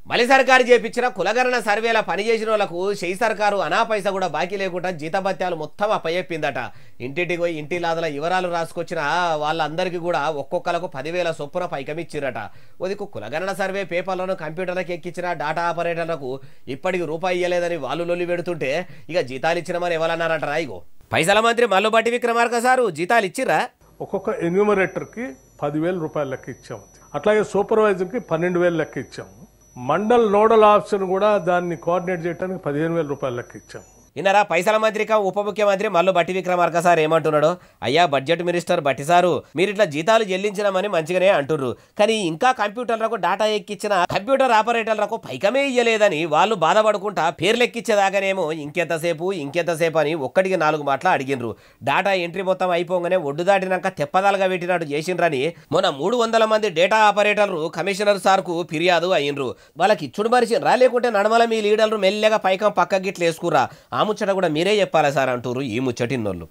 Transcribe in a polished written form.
మలి సర్కారు చేపించిన కులగణన సర్వేల పనిచేసిన వాళ్లకు షెయి సర్కారు అనా పైసా కూడా బాకీ లేకుండా జీతభత్యాలు మొత్తం అప్పచెప్పిందట. ఇంటింటికి పోయి ఇంటి లాదల వివరాలు రాసుకొచ్చిన వాళ్ళందరికీ కూడా ఒక్కొక్కలకు 10,000 చొప్పున పైకమిచ్చిరట. ఉదికు కులగణన సర్వే పేపర్లను కంప్యూటర్లకు ఎక్కించిన డాటా ఆపరేటర్లకు ఇప్పటికి రూపాయి ఇయ్యలేదని వాళ్ళు లొల్లి పెడుతుంటే ఇక జీతాలు ఇచ్చినమని ఎవరన్నారట. ఇగో పైసల మంత్రి మల్లు బట్టి విక్రమార్క సారు జీతాలు ఇచ్చిరా. ఒక్కొక్క ఎన్యూమరేటర్కి 10,000 రూపాయలు లెక్క ఇచ్చాము. అట్లాగే సూపర్వైజర్కి 12,000 లెక్క ఇచ్చాము. మండల్ నోడల్ ఆఫీసర్ కూడా దాన్ని కోఆర్డినేట్ చేయడానికి 15,000 రూపాయలు లెక్క ఇచ్చాము. ఇన్నరా పైసల మంత్రిక ఉప ముఖ్యమంత్రి మల్లు బట్టి విక్రమార్క సార్ ఏమంటున్నాడు? అయ్యా బడ్జెట్ మినిస్టర్ బట్టి సారు మీరు ఇట్లా జీతాలు చెల్లించినామని మంచిగానే అంటుర్రు, కానీ ఇంకా కంప్యూటర్లకు డాటా ఎక్కించిన కంప్యూటర్ ఆపరేటర్లకు పైకమే ఇయ్యలేదని వాళ్ళు బాధపడుకుంటా పేర్లు ఎక్కించేదాకానేమో ఇంకెంతసేపు అని ఒక్కడికి 4 మాటలు అడిగినరు. డాటా ఎంట్రీ మొత్తం అయిపోగానే ఒడ్డు దాటినాక తెప్పదాలుగా పెట్టినట్టు చేసిండ్రని మొన్న 300 మంది డేటా ఆపరేటర్లు కమిషనర్ సార్కు ఫిర్యాదు అయ్యిండ్రు. వాళ్ళకి ఇచ్చుడు మరిచిండ్రా లేకుంటే నడమల మీ లీడర్లు మెల్లగా పైకం పక్క గిట్లు వేసుకురా? ఆ ముచ్చట కూడా మీరే చెప్పాలా సార్ అంటూరు ఈ ముచ్చటిన్నోళ్ళు.